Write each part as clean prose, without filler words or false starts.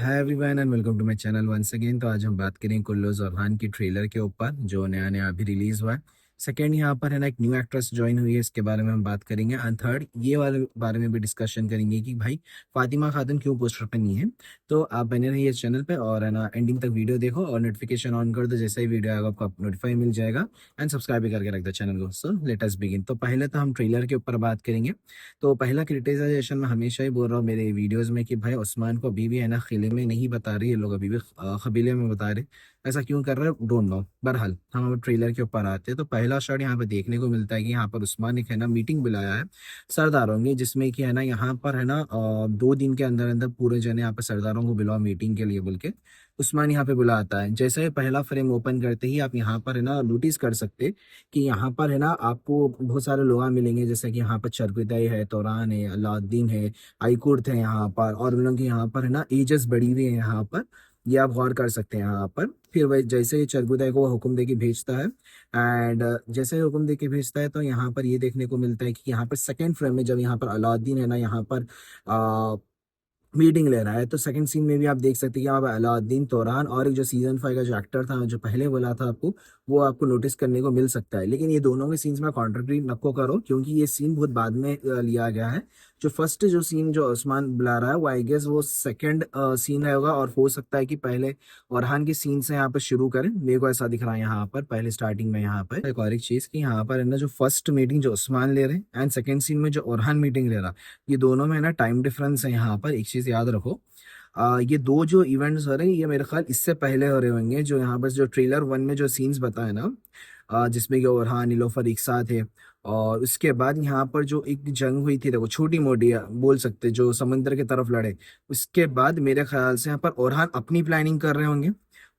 Hi everyone and welcome to my channel once again. तो आज हम बात करेंगे कुल्लू और की ट्रेलर के ऊपर जो नया नया अभी रिलीज हुआ है। सेकेंड, यहाँ पर है ना एक न्यू एक्ट्रेस ज्वाइन हुई है, इसके बारे में हम बात करेंगे। एंड थर्ड, ये वाले बारे में भी डिस्कशन करेंगे कि भाई फातिमा खातून क्यों पोस्टर पे नहीं है। तो आप बने रहिए इस चैनल पे और है ना एंडिंग तक वीडियो देखो और नोटिफिकेशन ऑन कर दो, जैसे ही वीडियो आएगा आपको नोटिफाई मिल जाएगा। एंड सब्सक्राइब भी करके रख दो चैनल को। So let us begin. तो पहले तो हम ट्रेलर के ऊपर बात करेंगे। तो पहला क्रिटिसाइजेशन मैं हमेशा ही बोल रहा हूँ मेरे वीडियोस में कि भाई उस्मान को अभी भी है ना किले में नहीं बता रही है, लोग अभी भी कबीले में बता रहे। ऐसा क्यों कर रहे हैं, डोंट नो। बहरहाल हम अब ट्रेलर के ऊपर आते हैं। तो पहला शॉट यहाँ पे देखने को मिलता है कि यहाँ पर उस्मान एक है ना मीटिंग बुलाया है सरदारों की, जिसमें कि है ना यहाँ पर है ना 2 दिन के अंदर अंदर पूरे जने यहाँ पर सरदारों को बुलाओ मीटिंग के लिए बोल के उस्मान यहाँ पे बुलाता है। जैसे ही पहला फ्रेम ओपन करते ही आप यहाँ पर है ना नोटिस कर सकते कि यहाँ पर है ना आपको बहुत सारे लोग मिलेंगे, जैसे कि यहाँ पर चरकुदाई है, तौरान है, अलाउद्दीन है, आईकुर्थ है यहाँ पर, और उन लोगों की यहाँ पर है ना एजेस बड़ी हुई है यहाँ पर। ये आप गौर कर सकते हैं यहाँ पर। फिर वही जैसे ही चरकुदाई को वो हुक्म दे के भेजता है एंड जैसे ही हुक्म दे के भेजता है तो यहाँ पर ये देखने को मिलता है कि यहाँ पर सेकंड फ्रेम में जब यहाँ पर अलाउद्दीन है ना यहाँ पर मीटिंग ले रहा है, तो सेकंड सीन में भी आप देख सकते हैं कि यहाँ पर अलाउद्दीन, तौरान और एक जो सीजन 5 का जो एक्टर था जो पहले बोला था आपको, वो आपको नोटिस करने को मिल सकता है। लेकिन ये दोनों के सीन्स में कॉन्ट्रडिक्ट नको करो, क्योंकि ये सीन बहुत बाद में लिया गया है। जो फर्स्ट जो सीन जो उस्मान बुला रहा है वो आई गेस वो सेकंड सीन रहेगा, और हो सकता है कि पहले औरहान के सीन से यहाँ पर शुरू करें। मेरे को ऐसा दिख रहा है यहाँ पर पहले स्टार्टिंग में। यहाँ पर एक और एक चीज कि यहाँ पर है ना जो फर्स्ट मीटिंग जो उस्मान ले रहे हैं एंड सेकंड सीन में जो औरहान मीटिंग ले रहा, ये दोनों में है ना टाइम डिफरेंस है। यहाँ पर एक चीज याद रखो, ये दो जो इवेंट्स हो रहे हैं ये मेरे ख्याल इससे पहले हो रहे होंगे। जो यहाँ पर जो ट्रेलर 1 में जो सीन्स बताए ना, जिसमें कि ओरहान नीलोफर एक साथ है, और उसके बाद यहाँ पर जो एक जंग हुई थी देखो छोटी मोटी बोल सकते जो समुद्र की तरफ लड़े, उसके बाद मेरे ख्याल से यहाँ पर ओरहान अपनी प्लानिंग कर रहे होंगे,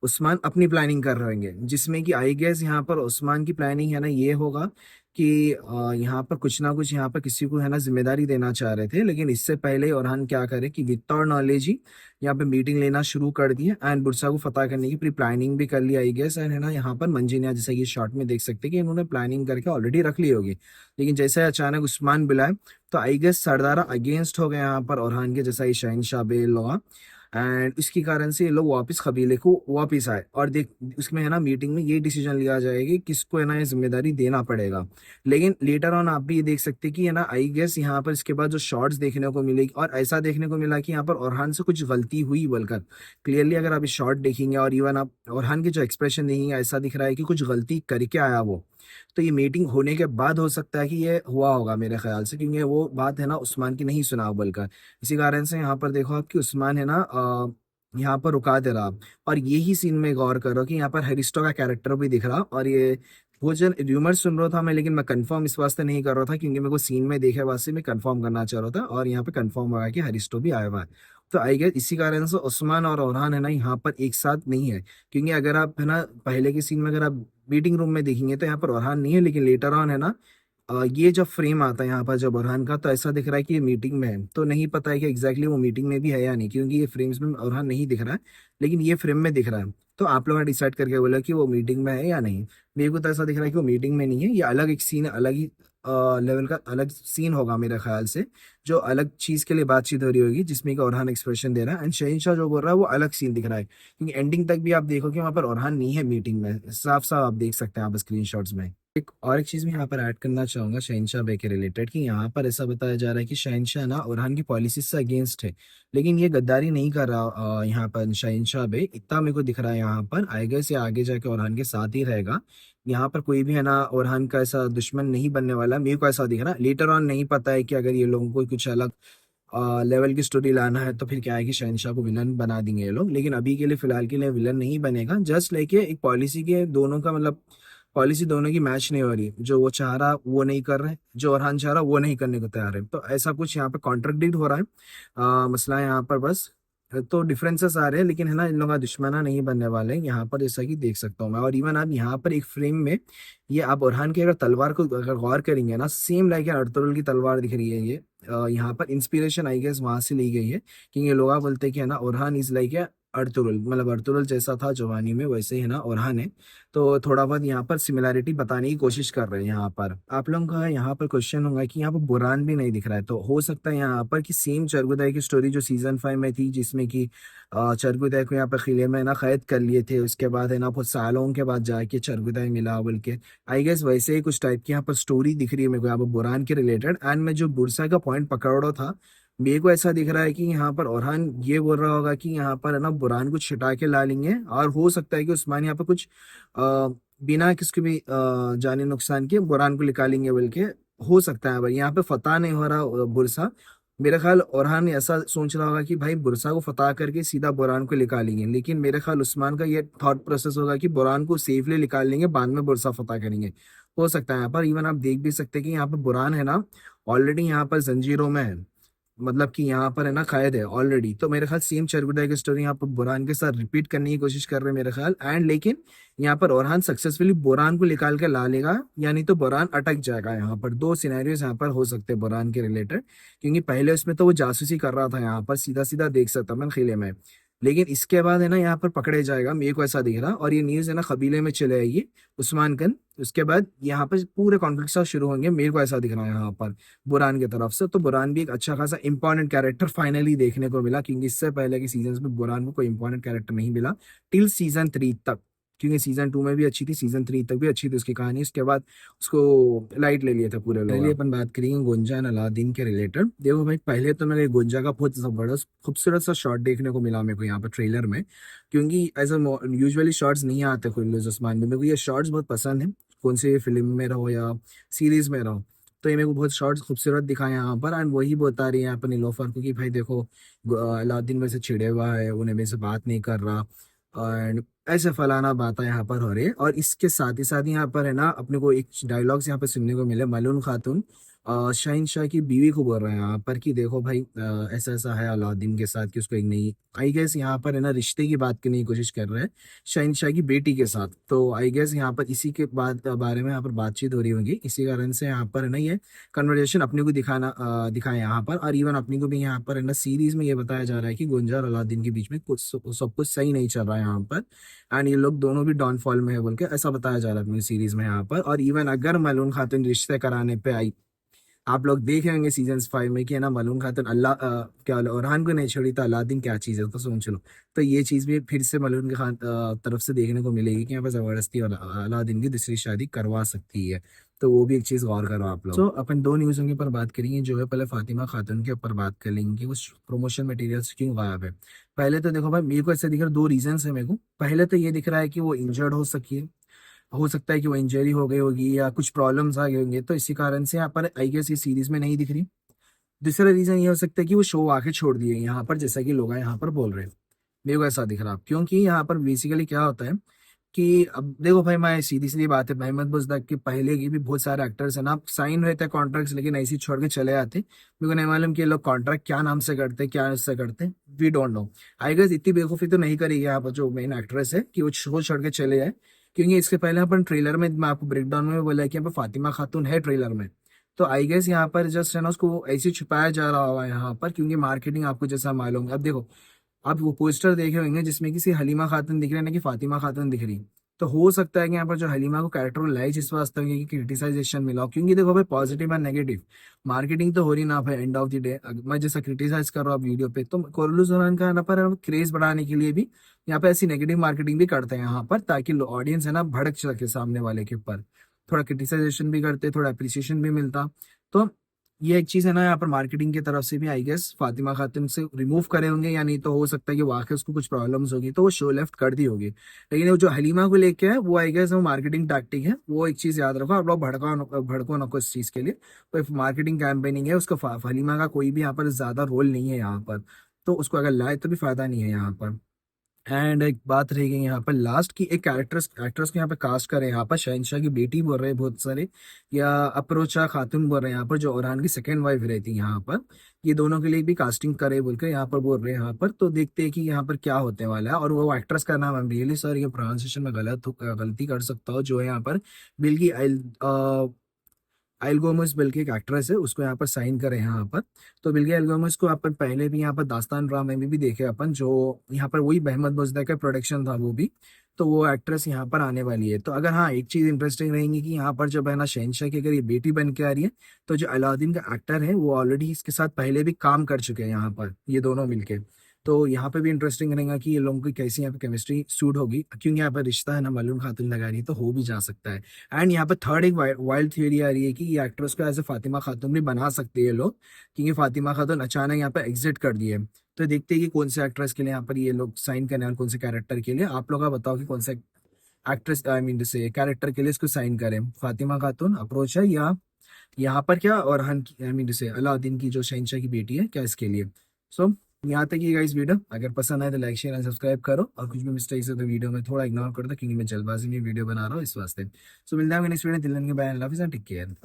उस्मान अपनी प्लानिंग कर रहे होंगे, जिसमें कि आई गेस यहाँ पर उस्मान की प्लानिंग है ना ये होगा कि यहाँ पर कुछ ना कुछ यहाँ पर किसी को है ना जिम्मेदारी देना चाह रहे थे। लेकिन इससे पहले ओरहान क्या करे कि विदाउट नॉलेज ही यहाँ पे मीटिंग लेना शुरू कर दिए एंड बुरसा को फतह करने की प्री प्लानिंग भी कर ली आई गेस। एंड है ना यहाँ पर मंजीनिया जैसे कि शॉर्ट में देख सकते हैं कि इन्होंने प्लानिंग करके ऑलरेडी रख ली होगी। लेकिन जैसे अचानक उस्मान बुलाए तो आई गेस सरदारा अगेंस्ट हो गए यहाँ पर ओरहान के, जैसा ही शहनशाह बे लोग, एंड इसके कारण से ये लोग वापस कबीले को वापस आए। और देख उसमें है ना मीटिंग में ये डिसीजन लिया जाएगा कि किसको है ना ये जिम्मेदारी देना पड़ेगा। लेकिन लेटर ऑन आप भी ये देख सकते हैं कि है ना आई गेस यहाँ पर इसके बाद जो शॉर्ट्स देखने को मिलेगी और ऐसा देखने को मिला कि यहाँ पर ओरहान से कुछ गलती हुई बोलकर क्लियरली अगर आप इस शॉर्ट देखेंगे और इवन आप ओरहान के जो एक्सप्रेशन देखेंगे ऐसा दिख रहा है कि कुछ गलती करके आया वो। तो ये मीटिंग होने के बाद हो सकता है कि ये हुआ होगा मेरे ख्याल से, क्योंकि वो बात है ना उस्मान की नहीं सुना बोलकर। इसी कारण से यहाँ पर देखो आप कि उस्मान है ना यहाँ पर रुका दे रहा। और यही सीन में गौर करो कि यहाँ पर हरिस्टो का कैरेक्टर भी दिख रहा, और ये वो जो रूमर सुन रहा था मैं, लेकिन मैं कंफर्म इस वास्ते नहीं कर रहा था क्योंकि मेरे को सीन में देखे वास्ते मैं कंफर्म करना चाह रहा था, और यहाँ पे कंफर्म हुआ कि हरिस्टो भी आया हुआ है। तो आई गेस इसी कारण से उस्मान और ओरहान है ना यहाँ पर एक साथ नहीं है, क्योंकि अगर आप है ना पहले के सीन में अगर आप मीटिंग रूम में देखेंगे तो यहाँ पर ओरहान नहीं है, लेकिन लेटर ऑन है ना ये जब फ्रेम आता है यहाँ पर जब बुरहान का, तो ऐसा दिख रहा है कि ये मीटिंग में है। तो नहीं पता है कि एग्जैक्टली वो मीटिंग में भी है या नहीं, क्योंकि ये फ्रेम्स में बुरहान नहीं दिख रहा है लेकिन ये फ्रेम में दिख रहा है। तो आप लोगों ने डिसाइड करके बोला कि वो मीटिंग में है या नहीं। मेरे को तो ऐसा दिख रहा है कि वो मीटिंग में नहीं है, ये अलग एक सीन, अलग ही लेवल का अलग सीन होगा मेरे ख्याल से, जो अलग चीज के लिए बातचीत हो रही होगी, जिसमें कि ओरहान एक्सप्रेशन दे रहा है एंड शहनशाह जो बोल रहा है वो अलग सीन दिख रहा है। क्योंकि एंडिंग तक भी आप देखोगे वहां पर ओरहान नहीं है मीटिंग में, साफ साफ आप देख सकते हैं आप स्क्रीन में। एक और एक चीज मैं यहाँ पर ऐड करना चाहूंगा शहनशाह बे के रिलेटेड, कि यहाँ पर ऐसा बताया जा रहा है कि शहनशाह ना ओरहान की पॉलिसी से अगेंस्ट है, लेकिन ये गद्दारी नहीं कर रहा। यहाँ पर शहनशाह बे इतना मेरे को दिख रहा है यहाँ पर, आई गेस ये आगे जाके ओरहान के साथ ही रहेगा। यहाँ पर कोई भी है ना ओरहान का ऐसा दुश्मन नहीं बनने वाला, मेरे को ऐसा दिख रहा है। लेटर ऑन नहीं पता है कि अगर ये लोगों को कुछ अलग लेवल की स्टोरी लाना है तो फिर क्या है कि शहनशाह को विलन बना देंगे ये लोग। लेकिन अभी के लिए फिलहाल के लिए विलन नहीं बनेगा, जस्ट लेके एक पॉलिसी के दोनों का मतलब पॉलिसी दोनों की मैच नहीं हो रही, जो वो चाह रहा वो नहीं कर रहे, जो अरहान चाह रहा वो नहीं करने को तैयार है। तो ऐसा कुछ यहाँ पे कॉन्ट्रडिक्ट हो रहा है मसला यहाँ पर बस। तो डिफरेंसेस आ रहे हैं, लेकिन है ना इन लोगों का दुश्मना नहीं बनने वाले हैं यहाँ पर, जैसा कि देख सकता हूँ मैं। और इवन आप यहाँ पर एक फ्रेम में ये आप बुरहान की अगर तलवार को अगर गौर करेंगे ना, सेम लाइक अर्तुगरुल की तलवार दिख रही है ये, यहाँ पर इंस्पिरेशन आई गेस वहां से ली गई है, क्योंकि लोग बोलते हैं कि है ना ओरहान इज लाइक है अर्तुगरुल, मतलब अर्तुगरुल जैसा था जवानी में वैसे ही है ना ओरहान है। तो थोड़ा बहुत यहाँ पर सिमिलैरिटी बताने की कोशिश कर रहे हैं। यहाँ पर आप लोगों का यहाँ पर क्वेश्चन होगा कि यहाँ पर बुरान भी नहीं दिख रहा है, तो हो सकता है यहाँ पर कि सेम चरगुदाई की स्टोरी जो सीजन 5 में थी, जिसमें कि चरगुदाई को यहाँ पर किले में ना कैद कर लिए थे, उसके बाद है ना बहुत सालों के बाद जाके चरगुदाई मिला बोल के, आई गेस वैसे ही कुछ टाइप की यहाँ पर स्टोरी दिख रही है मेरे को यहाँ पर बुरान के रिलेटेड। एंड मैं जो बुरसा का पॉइंट पकड़ रहा था, मेरे को ऐसा दिख रहा है कि यहाँ पर ओरहान ये बोल रहा होगा कि यहाँ पर है ना बुरान कुछ छिटा के ला लेंगे, और हो सकता है कि उस्मान यहाँ पर कुछ बिना किसके भी जाने नुकसान के बुरान को निकालेंगे बोल के। हो सकता है भाई यहाँ पे फतह नहीं हो रहा बुरसा, मेरा ख्याल ओरहान ऐसा सोच रहा होगा कि भाई बुरसा को फतह करके सीधा बुरान को निकालेंगे, लेकिन मेरे ख्याल उस्मान का ये थॉट प्रोसेस होगा कि बुरान को सेफली निकाल लेंगे, बाद में बुरसा फतह करेंगे। हो सकता है यहाँ पर इवन आप देख भी सकते हैं कि यहाँ पर बुरान है ना ऑलरेडी यहाँ पर जंजीरों में है, मतलब कि यहाँ पर है ना कैद है ऑलरेडी। तो मेरे ख्याल सेम चरगुदाई की स्टोरी यहाँ पर बुरहान के साथ रिपीट करने की कोशिश कर रहे हैं मेरे ख्याल। एंड लेकिन यहाँ पर ओरहान सक्सेसफुली बुरहान को निकाल के ला लेगा, यानी तो बुरहान अटक जाएगा। यहाँ पर दो सिनेरियोज यहाँ पर हो सकते हैं बुरहान के रिलेटेड, क्योंकि पहले उसमें तो वो जासूसी कर रहा था, यहाँ पर सीधा सीधा देख सकता मैं किले में, लेकिन इसके बाद है ना यहाँ पर पकड़े जाएगा, मेरे को ऐसा दिख रहा। और ये न्यूज़ है ना कबीले में चले आएगी उस्मान कन, उसके बाद यहाँ पर पूरे कॉन्फ्लिक्ट शुरू होंगे, मेरे को ऐसा दिख रहा है यहाँ पर बुरान की तरफ से। तो बुरान भी एक अच्छा खासा इंपॉर्टेंट कैरेक्टर फाइनली देखने को मिला, क्योंकि इससे पहले के सीजन में बुरान को कोई इंपॉर्टेंट कैरेक्टर नहीं मिला टिल सीजन 3 तक, क्योंकि सीजन 2 में भी अच्छी थी, सीजन 3 तक भी अच्छी थी उसकी कहानी, उसके बाद उसको लाइट ले लिया था पूरे लोग। पहले अपन बात करेंगे गुंजा एंड अलादीन के रिलेटेड। देखो भाई पहले तो मेरे गुंजा का बहुत जबरदस्त खूबसूरत सा शॉट देखने को मिला मेरे को यहाँ पर ट्रेलर में, क्योंकि एज यूजुअली शॉट्स नहीं आते खुल्लूस उस्मान में, मेरे को ये शॉट्स बहुत पसंद है, कौन से फिल्म में रहो या सीरीज में रहो। तो ये मेरे को बहुत शॉर्ट्स खूबसूरत दिखाए यहाँ पर, एंड वही बता रही है यहाँ पर नीलोफर को कि भाई देखो अलादीन में से छिड़े हुआ है, उन्हें मेरे से बात नहीं कर रहा, एंड ऐसे फलाना बात है यहाँ पर हो रही है। और इसके साथ ही यहाँ पर है ना अपने को एक डायलॉग्स यहाँ पर सुनने को मिले, मलून खातून शहनशाह की बीवी को बोल रहे हैं यहाँ पर कि देखो भाई ऐसा ऐसा है अलादीन के साथ कि उसको एक नई, आई गेस यहाँ पर है ना रिश्ते की बात करने की कोशिश कर रहे हैं शहनशाह की बेटी के साथ। तो आई गेस यहाँ पर इसी के बारे में यहाँ पर बातचीत हो रही होगी, इसी कारण से यहाँ पर है ना ये कन्वर्सेशन अपने को दिखाया यहाँ पर। और इवन अपने को भी यहाँ पर है ना सीरीज में ये बताया जा रहा है कि गुंजा और अलादीन के बीच में कुछ सब कुछ सही नहीं चल रहा है यहाँ पर, एंड ये लोग दोनों भी डाउनफॉल में है बोल के ऐसा बताया जा रहा है अपनी सीरीज में यहाँ पर। और इवन अगर मलून खातून रिश्ते कराने पे आई, आप लोग देखे होंगे सीजन 5 में कि है ना मलून खातून क्या ओरहान को नहीं छोड़ी, तो अलादीन क्या चीज़ है तो सोच लो। तो ये चीज़ भी फिर से मलून के तरफ से देखने को मिलेगी कि यहाँ पर जबरदस्ती अलादीन की दूसरी शादी करवा सकती है। तो वो भी एक चीज़ गौर करो आप लोग। तो अपन दो न्यूज़ों के ऊपर बात करेंगे, जो है पहले फातिमा खातून के ऊपर बात कर लेंगे कि वो प्रमोशन मटेरियल्स क्यों गायब है। पहले तो देखो भाई मेरे को ऐसे दिख रहा है, दो रीजन है मेरे को। पहले तो ये दिख रहा है कि वो इंजर्ड हो सकता है कि वो इंजरी हो गई होगी या कुछ प्रॉब्लम्स आ गए होंगे, तो इसी कारण से यहाँ पर आई गेस ये सीरीज में नहीं दिख रही। दूसरा रीजन ये हो सकता है कि वो शो आके छोड़ दिए यहाँ पर, जैसा कि लोग यहाँ पर बोल रहे हैं, मेरे को ऐसा दिख रहा है। क्योंकि यहाँ पर बेसिकली क्या होता है कि अब देखो भाई मैं सीधी सीधी बात है, मोहम्मद बुजदाक के पहले के भी बहुत सारे एक्टर्स है ना साइन रहते हैं कॉन्ट्रैक्ट्स, लेकिन ऐसे ही छोड़ के चले आते। मेरे को नहीं मालूम कि ये लोग कॉन्ट्रैक्ट क्या नाम से करते हैं, क्या उससे करते हैं, we don't know. I guess इतनी बेवकूफ़ी तो नहीं करेगी यहाँ पर जो मेन एक्ट्रेस है कि वो शो छोड़ के चले जाए, क्योंकि इसके पहले अपन ट्रेलर में मैं आपको ब्रेकडाउन में बोला है कि यहाँ पर फातिमा खातून है ट्रेलर में। तो आई गेस यहाँ पर जस्ट है ना उसको ऐसे छुपाया जा रहा होगा यहाँ पर, क्योंकि मार्केटिंग आपको जैसा मालूम है। अब देखो आप वो पोस्टर देखे होंगे जिसमें किसी हलीमा खातून दिख रही है ना कि फातिमा खातून दिख रही, तो हो सकता है कि यहाँ पर जो हलीमा को कैरेक्टर लाई जिस वास्तव में कि क्रिटिसाइजेशन मिला हो। क्योंकि देखो भाई पॉजिटिव एंड नेगेटिव मार्केटिंग तो हो रही ना भाई, एंड ऑफ द डे मैं जैसा क्रिटिसाइज कर रहा हूँ वीडियो पे, तो कोरलू जोरान का यहाँ पर क्रेज बढ़ाने के लिए भी यहाँ पे ऐसी नेगेटिव मार्केटिंग भी करते हैं यहाँ पर, ताकि ऑडियंस है ना भड़क सके सामने वाले के ऊपर, थोड़ा क्रिटिसाइजेशन भी करते, थोड़ा अप्रिसिएशन भी मिलता। तो ये एक चीज है ना यहाँ पर मार्केटिंग की तरफ से भी आई गेस फातिमा खातून से रिमूव करे होंगे, या नहीं तो हो सकता है कि वाकई उसको कुछ प्रॉब्लम्स होगी तो वो शो लेफ्ट कर दी होगी। लेकिन वो जो हलीमा को लेके है वो आई गेस वो मार्केटिंग टैक्टिक है, वो एक चीज याद रखो आप लोग, भड़को नको इस चीज के लिए, कोई मार्केटिंग कैंपेनिंग है उसका। हलीमा का कोई भी यहाँ पर ज्यादा रोल नहीं है यहाँ पर, तो उसको अगर लाए तो भी फायदा नहीं है यहाँ पर। एंड एक बात रह गई यहाँ पर लास्ट की, एक एक्ट्रेस को यहाँ पे कास्ट करे, यहाँ पर शहनशाह की बेटी बोल रहे हैं बहुत सारे, या अप्रोचा खातून बोल रहे हैं यहाँ पर, जो ओरहान की सेकंड वाइफ रहती है यहाँ पर। ये दोनों के लिए भी कास्टिंग करे बोलकर यहाँ पर बोल रहे हैं यहाँ पर। तो देखते हैं कि यहाँ पर क्या होने वाला है। और वो एक्ट्रेस का नाम है रियली सर ये प्रोनाउंसिएशन में गलती कर सकता हूँ, जो है यहाँ पर बिल्कि आइल गोमेज बल्कि एक एक्ट्रेस है, उसको यहाँ पर साइन करे हैं यहाँ पर। तो बिल्कि आइल गोमेज को अपन पहले भी यहाँ पर दास्तान ड्रामा में भी देखे अपन, जो यहाँ पर वही बहमत मुजदा का प्रोडक्शन था वो भी। तो वो एक्ट्रेस यहाँ पर आने वाली है। तो अगर हाँ एक चीज इंटरेस्टिंग रहेगी कि यहाँ पर जब है ना शहनशाह की अगर ये बेटी बन के आ रही है, तो जो अलाउद्दीन का एक्टर है वो ऑलरेडी इसके साथ पहले भी काम कर चुके हैं यहाँ पर, ये दोनों मिलके। तो यहाँ पे भी इंटरेस्टिंग रहेगा कि ये लोगों की कैसी यहाँ पे केमिस्ट्री सूट होगी, क्योंकि यहाँ पर रिश्ता है ना मलून खातून लगा रही है, तो हो भी जा सकता है। एंड यहाँ पे थर्ड एक वाइल्ड थियोरी आ रही है कि ये एक्ट्रेस को एज ए फातिमा खातून भी बना सकते हैं लोग, क्योंकि फातिमा खातून अचानक यहाँ पे एग्जिट कर दी है। तो देखते हैं कि कौन से एक्ट्रेस के लिए यहाँ पर ये लोग साइन करने, और कौन से कैरेक्टर के लिए। आप लोग का बताओ कि कौन से एक्ट्रेस, आई मीन जैसे कैरेक्टर के लिए इसको साइन करें। फातिमा खातून अप्रोच है, या यहाँ पर क्या और हन की, आई मीन जैसे अलाउद्दीन की जो शहनशाह की बेटी है, क्या इसके लिए। सो यहाँ तक ये गाइस वीडियो, अगर पसंद आए तो लाइक शेयर एंड सब्सक्राइब करो, और कुछ भी मिस्टेक्स है तो वीडियो में थोड़ा इग्नोर कर दो, क्योंकि मैं जल्दबाजी में वीडियो बना रहा हूँ इस वास्ते। सो मिलते हैं next video, till then bye, love you and take care.